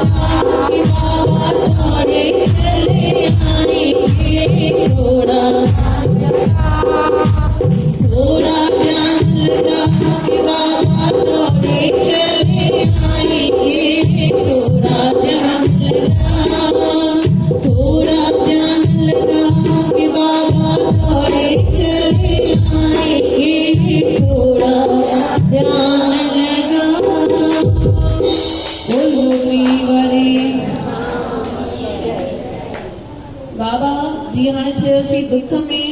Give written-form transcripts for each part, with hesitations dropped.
कि बाबा तोड़े चले आएंगे। थोड़ा थोड़ा ध्यान लगा कि बाबा तोड़े चले आएंगे। थोड़ा ध्यान लगा, थोड़ा ध्यान लगा कि बाबा तोड़े चले आएंगे। थोड़ा ध्यान लगा। बाबा जी हाणे चयोसीं दुख में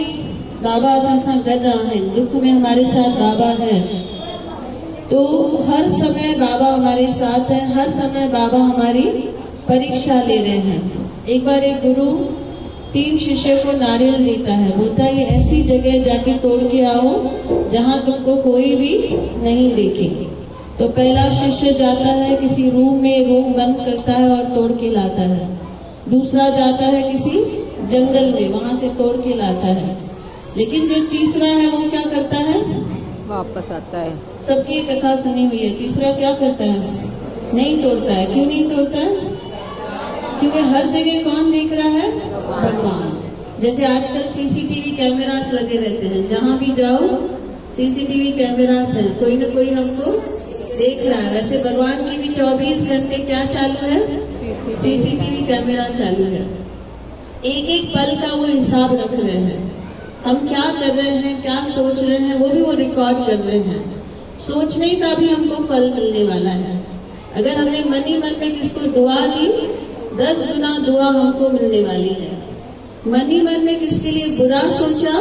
बाबा असां सां गॾु आहिनि, दुख में हमारे साथ बाबा है। तो हर समय बाबा हमारे साथ है, हर समय बाबा हमारी परीक्षा ले रहे हैं। एक बार एक गुरु 3 शिष्य को नारियल देता है, बोलता है ये ऐसी जगह जाके तोड़ के आओ जहाँ तुमको कोई भी नहीं देखे। तो पहला शिष्य जाता है किसी रूम में, रूम बंद करता है और तोड़ के लाता है। दूसरा जाता है किसी जंगल में, वहां से तोड़ के लाता है। लेकिन जो तीसरा है वो क्या करता है? वापस आता है। सबकी कथा सुनी हुई है। तीसरा क्या करता है? नहीं तोड़ता है। क्यों नहीं तोड़ता है? क्योंकि हर जगह कौन देख रहा है? भगवान। जैसे आजकल सीसीटीवी कैमरास लगे रहते हैं, जहाँ भी जाओ सीसीटीवी कैमरास है, कोई ना कोई हमको देख रहा है। वैसे भगवान की भी 24 घंटे क्या चालू है? सीसीटीवी कैमरा चालू है। एक एक पल का वो हिसाब रख रहे हैं। हम क्या कर रहे हैं, क्या सोच रहे हैं, वो भी वो रिकॉर्ड कर रहे हैं। सोचने का भी हमको फल मिलने वाला है। अगर हमने मन ही मन में किसको दुआ दी, 10 गुना दुआ हमको मिलने वाली है। मन ही मन में किसके लिए बुरा सोचा,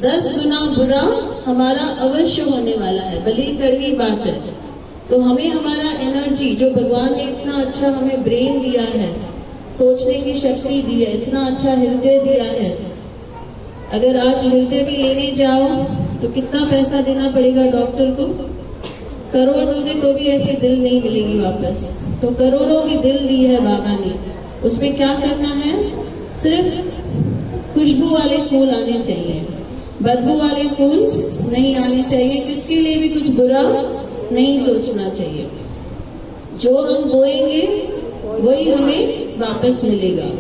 10 गुना बुरा हमारा अवश्य होने वाला है। भले ही कड़वी बात है। तो हमें हमारा एनर्जी, जो भगवान ने इतना अच्छा हमें ब्रेन दिया है, सोचने की शक्ति दी है, इतना अच्छा हृदय दिया है। अगर आज हृदय भी लेने जाओ तो कितना पैसा देना पड़ेगा डॉक्टर को? करोड़ दोगे तो भी ऐसी दिल नहीं मिलेगी वापस। तो करोड़ों की दिल दी है बाबा ने। उसमें क्या करना है? सिर्फ खुशबू वाले फूल आने चाहिए, बदबू वाले फूल नहीं आने चाहिए। किसके लिए भी कुछ बुरा नहीं सोचना चाहिए। जो हम बोएंगे वही हमें वापस मिलेगा।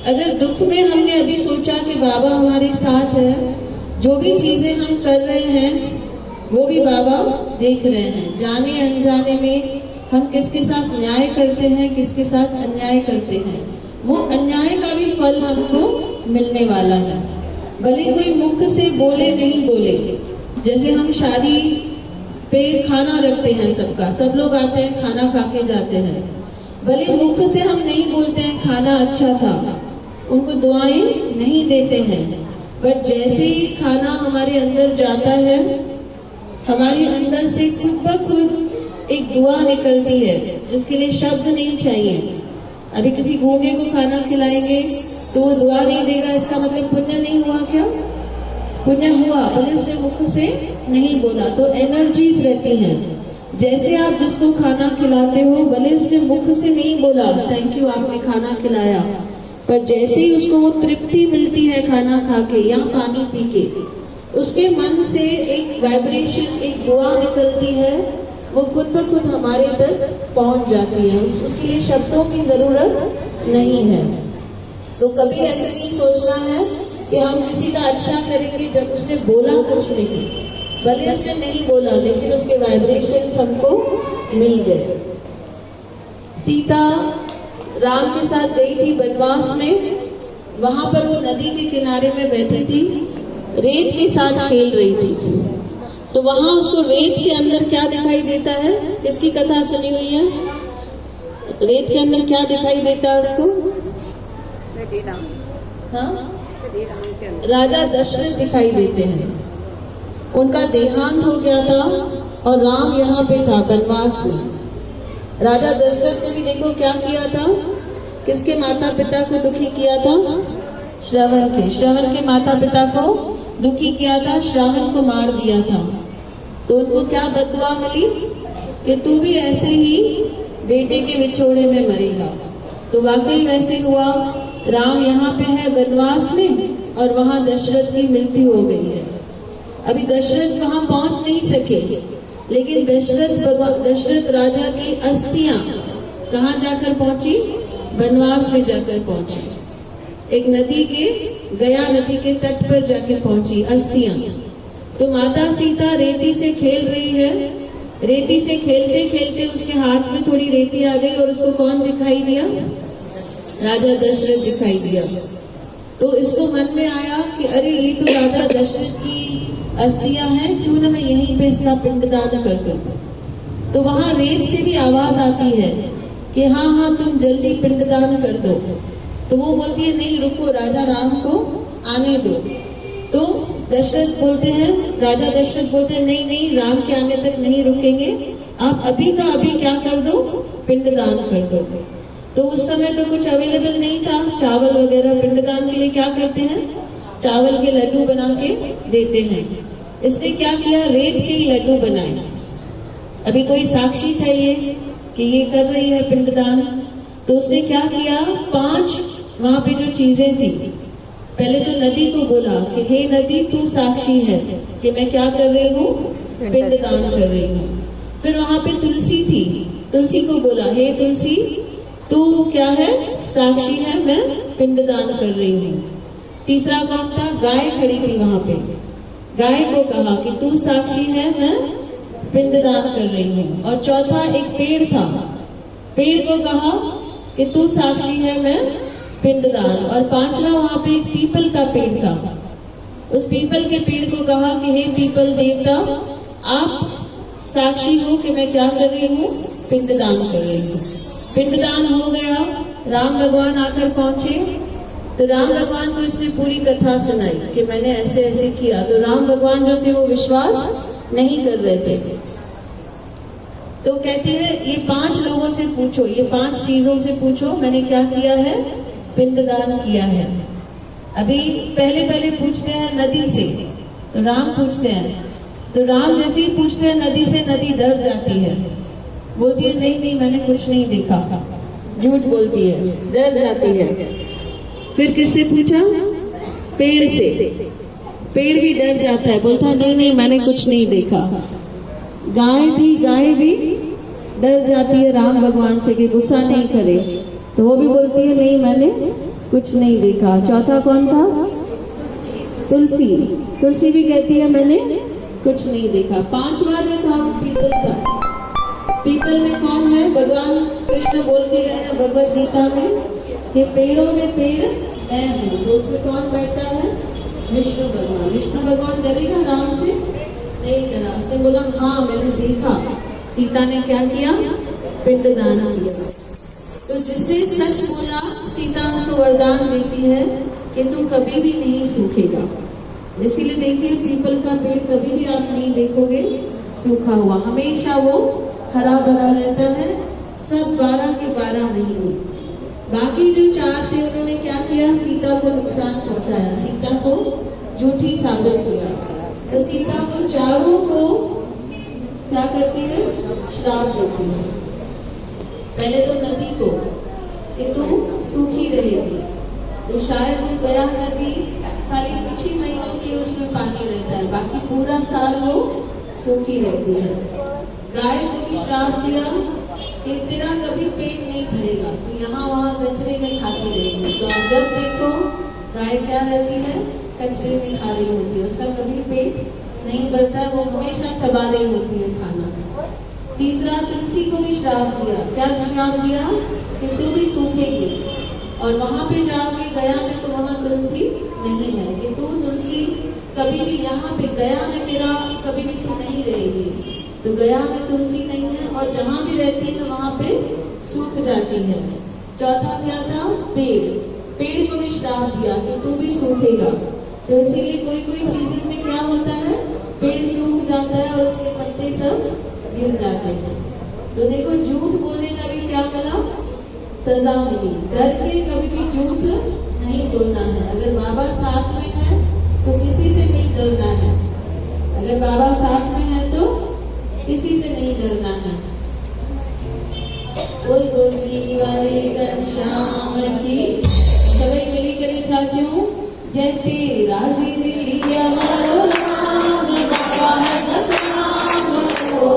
अगर दुख में हमने अभी सोचा कि बाबा हमारे साथ है, जो भी चीजें हम कर रहे हैं वो भी बाबा देख रहे हैं। जाने अनजाने में हम किसके साथ न्याय करते हैं, किसके साथ अन्याय करते हैं, वो अन्याय का भी फल हमको मिलने वाला है। भले कोई मुख से बोले नहीं बोले। जैसे हम शादी पे खाना रखते हैं सबका, सब लोग आते हैं, खाना खा के जाते हैं। भले मुख से हम नहीं बोलते हैं खाना अच्छा था, उनको दुआएं नहीं देते हैं, पर जैसे ही खाना हमारे अंदर जाता है, हमारे अंदर से खुद ब खुद एक दुआ निकलती है जिसके लिए शब्द नहीं चाहिए। अभी किसी गूंगे को खाना खिलाएंगे तो वो दुआ नहीं देगा, इसका मतलब पुण्य नहीं हुआ क्या? पुण्य हुआ, भले उसने मुख से नहीं बोला। तो एनर्जीज रहती हैं। जैसे आप जिसको खाना खिलाते हो, भले उसने मुख से नहीं बोला थैंक यू आपने खाना खिलाया, पर जैसे ही उसको वो तृप्ति मिलती है खाना खा के या पानी पी के, उसके मन से एक वाइब्रेशन, एक दुआ निकलती है, वो खुद ब खुद हमारे तक पहुंच जाती है। उसके लिए शब्दों की जरूरत नहीं है। तो कभी ऐसा नहीं सोचना है कि हम किसी का अच्छा करेंगे जब उसने बोला कुछ नहीं। भले उसने नहीं बोला लेकिन उसके वाइब्रेशन हमको मिल गए। सीता राम के साथ गई थी वनवास में। वहां पर वो नदी के किनारे में बैठी थी, रेत के साथ खेल रही थी। तो वहां उसको रेत के अंदर क्या दिखाई देता है? किसकी कथा सुनी हुई है? रेत के अंदर क्या दिखाई देता है उसको? हाँ, राजा दशरथ दिखाई देते हैं। उनका देहांत हो गया था और राम यहाँ पे था वनवास में। राजा दशरथ ने भी देखो क्या किया था, किसके माता पिता को दुखी किया था? श्रवण के माता पिता को दुखी किया था, श्रावण को मार दिया था। तो उनको क्या बददुआ मिली कि तू भी ऐसे ही बेटे के विछोड़े में मरेगा। तो वाकई वैसे हुआ। राम यहाँ पे है वनवास में और वहां दशरथ की मृत्यु हो गई है। अभी दशरथ वहां पहुंच नहीं सके, लेकिन दशरथ राजा की अस्थियां कहाँ जाकर पहुंची? बनवास में जाकर पहुंची। एक नदी के, गया नदी के तट पर जाकर पहुंची, अस्थियां। तो माता सीता रेती से खेल रही है। रेती से खेलते खेलते उसके हाथ में थोड़ी रेती आ गई और उसको कौन दिखाई दिया? राजा दशरथ दिखाई दिया। तो इसको मन में आया कि अरे ये तो राजा दशरथ की अस्थियां हैं, क्यों ना मैं यहीं पे इसका पिंडदान कर दूं। तो वहां रेत से भी आवाज आती है कि हाँ हाँ तुम जल्दी पिंडदान कर दो। तो वो बोलती है नहीं रुको, राजा राम को आने दो। तो दशरथ बोलते हैं, राजा दशरथ बोलते हैं नहीं नहीं, राम के आने तक नहीं रुकेंगे, आप अभी का अभी क्या कर दो? पिंडदान कर दो। तो उस समय तो कुछ अवेलेबल नहीं था, चावल वगैरह। पिंडदान के लिए क्या करते हैं? चावल के लड्डू बना के देते हैं। इसने क्या किया? रेत के ही लड्डू बनाए। अभी कोई साक्षी चाहिए कि ये कर रही है पिंडदान। तो उसने क्या किया? 5 वहां पे जो चीजें थी, पहले तो नदी को बोला कि हे नदी तू साक्षी है कि मैं क्या कर रही हूँ? पिंडदान कर रही हूँ। फिर वहां पे तुलसी थी, तुलसी को बोला हे तुलसी तू क्या है? साक्षी है, मैं पिंडदान कर रही हूँ। तीसरा कौन था? गाय खड़ी थी वहां पे। गाय को कहा कि तू साक्षी है, मैं पिंडदान कर रही हूँ। और चौथा एक पेड़ था, पेड़ को कहा कि तू साक्षी है, मैं पिंडदान। और पांचवा वहां पे एक पीपल का पेड़ था, उस पीपल के पेड़ को कहा कि हे पीपल देवता आप साक्षी हो कि मैं क्या कर रही हूँ? पिंडदान कर रही हूँ। पिंडदान हो गया, राम भगवान आकर पहुंचे। तो राम भगवान को इसने पूरी कथा सुनाई कि मैंने ऐसे ऐसे किया। तो राम भगवान जो थे वो विश्वास नहीं कर रहे थे। तो कहते हैं ये 5 लोगों से पूछो, ये 5 चीजों से पूछो मैंने क्या किया है? पिंडदान किया है। अभी पहले पूछते हैं नदी से, तो राम पूछते हैं। तो राम जैसे ही पूछते हैं नदी से, नदी डर जाती है, बोलती है नहीं नहीं मैंने कुछ नहीं देखा, झूठ बोलती है, डर जाती है। फिर किससे पूछा? पेड़ से। पेड़ भी डर जाता है, बोलता है नहीं नहीं मैंने कुछ नहीं देखा। गाय थी, गाय भी डर जाती है राम भगवान से कि गुस्सा नहीं करे, तो वो भी बोलती है नहीं मैंने कुछ नहीं देखा। चौथा कौन था? तुलसी। तुलसी भी कहती है मैंने कुछ नहीं देखा। 5वां जो था वो पीपल था। पीपल में कौन है? भगवान कृष्ण बोल के गए हैं भगवत गीता में कि पेड़ों में पेड़ मैं हूँ। तो उसमें कौन बैठा है? विष्णु भगवान। विष्णु भगवान डरेगा राम से? नहीं डरा। उसने बोला हाँ मैंने देखा, सीता ने क्या किया? पिंडदान किया। तो जिसने सच बोला सीता उसको वरदान देती है कि तुम कभी भी नहीं सूखेगा। इसीलिए देखिए पीपल का पेड़ कभी भी आप नहीं देखोगे सूखा हुआ, हमेशा वो हरा भरा रहता है। सब 12 के 12 नहीं हुए। बाकी जो 4 थे उन्होंने क्या किया? सीता को नुकसान पहुंचाया, सीता को झूठी साबित किया। तो सीता को चारों को क्या करती है? श्राप देती है। पहले तो नदी को कि तुम सूखी रहेगी। तो शायद वो गया नदी खाली कुछ ही महीनों के उसमें पानी रहता है, बाकी पूरा साल वो सूखी रहती है। गाय को भी श्राप दिया कि तेरा कभी पेट नहीं भरेगा, तो यहाँ वहाँ कचरे में खाती रहेगी। तो आप जब देखो गाय क्या रहती है? कचरे में खा रही होती है, उसका कभी पेट नहीं भरता, वो हमेशा चबा रही होती है खाना। तीसरा तुलसी को भी श्राप दिया। क्या श्राप दिया? कि तू भी सूखेगी और वहां पे जाओगे गया में तो वहां तुलसी नहीं है, कि तू तुलसी कभी भी यहाँ पे गया में तेरा कभी भी तू नहीं रहेगी। तो गया में तुलसी नहीं है और जहाँ भी रहती है वहां पे सूख जाती है। चौथा क्या था? पेड़। पेड़ को भी श्राप दिया कि तू भी सूखेगा। तो इसीलिए कोई कोई सीजन में क्या होता है? पेड़ सूख जाता है और उसके पत्ते सब गिर जाते हैं। तो देखो झूठ बोलने का भी क्या मिला? सजा मिली। डर के कभी भी झूठ नहीं बोलना है। अगर बाबा साथ में है तो किसी से नहीं डरना है। अगर बाबा साथ में है तो किसी से नहीं डरना है। कोई गोली वाले घनश्याम की सभी मिली करी साथियों। जय तेरा लिया मारो नाम बाबा है नाम को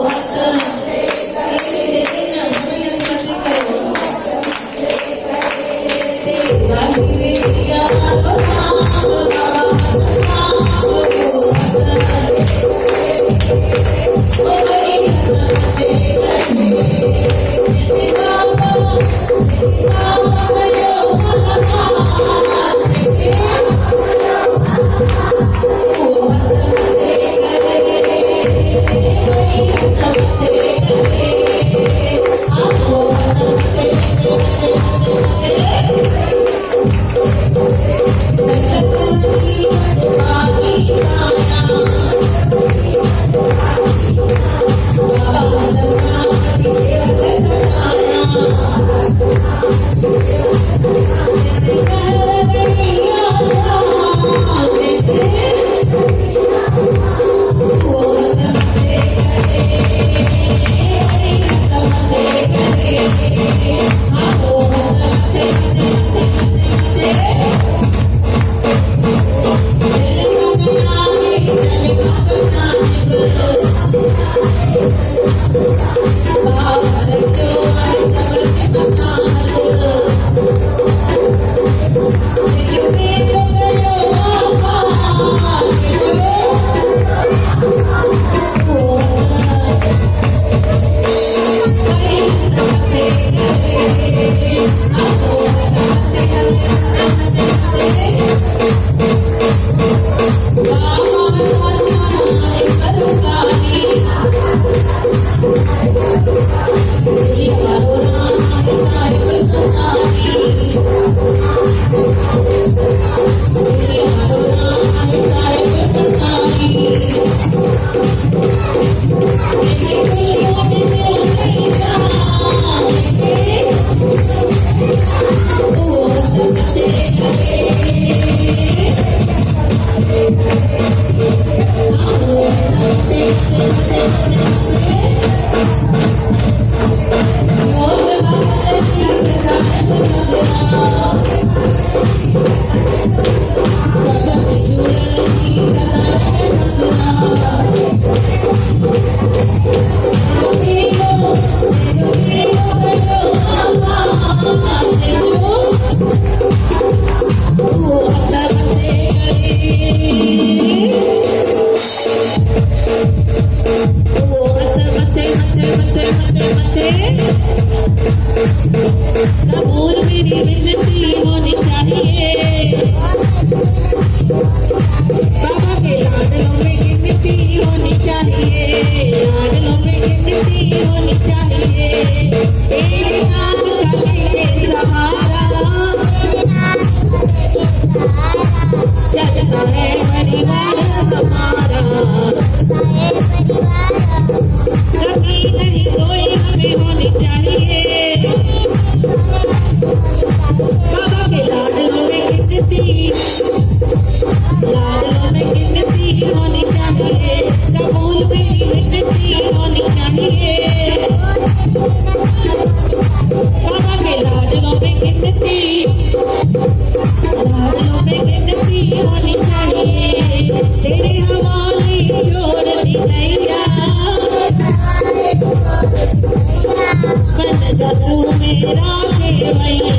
मेरा केवैया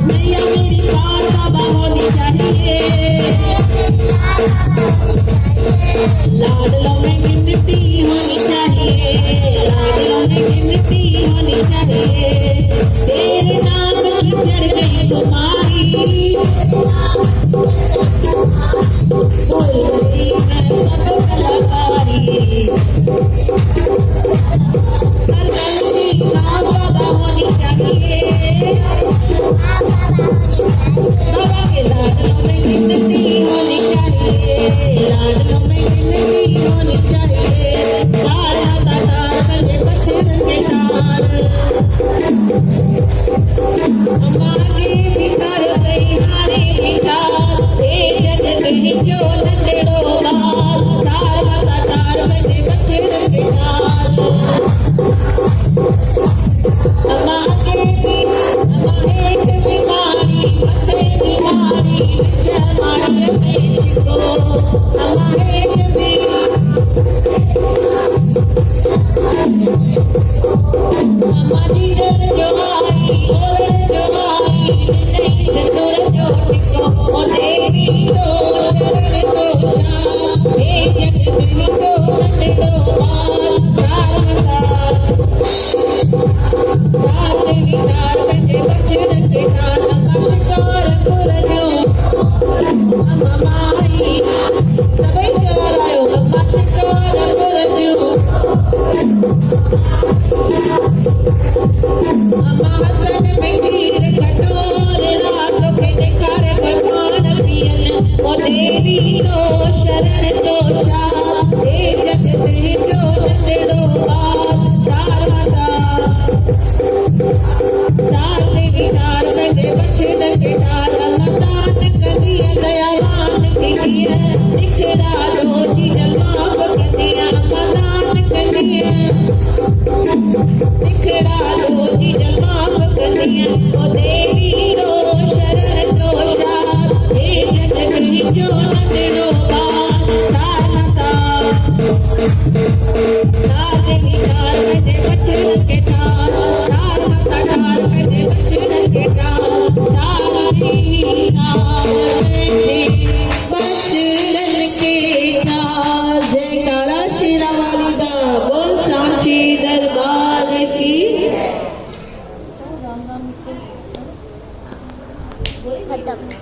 मैया मेरी पार बाबा होनी चाहिए लाडलों में गिनती होनी चाहिए लाडलों में गिनती होनी चाहिए तेरे नाम की चढ़ गई तुम्हारी बोल गई मैं सब कलाकारी हर गलती माँ बाबा होनी चाहिए बाबा के लाडलों में गिनती होनी चाहिए लाडलों में गिनती होनी चाहिए तार माता तार बजे बछड़ के तार अम्मा के भिखार गई हारे भिखार जग कहीं जो लंडेड़ो बार तार माता तार बजे बछड़ के तार अम्मा एक बीमारी बसे बीमारी जमाड़ी को अम्मा एक अम्मा जी जल जो आई ओर जो आई नहीं सतुर जो टिको ओ देवी तो शरण तो शाम हे जग कहीं तो लंडे दो तार देवी तार बजे बछड़ के तार अम्मा शिकार पुर जो अम्मा माई सबई चरायो अम्मा शिकार पुर जो अम्मा हसन में खीर कटोर रातों के दिखारे भगवान प्रियन ओ देवी तो शरण तो शाम हे जग कहीं जो लंडे दो तार माता तार देवी तार बजे बछड़ के तार दान कदिया दयावान कदिया दिखड़ा दो चीज माफ कदिया दान कदिया दिखड़ा दो चीज माफ कदिया ओ देवी रो शरण तो शाद हे जग कहीं जो लंडो तार माता तार देवी तार बजे बछड़ के तार माता तार बजे बछड़ के तार बछड़न के तार जयकारा शेरा वाली दा बोल सांची दरबार की खत्म।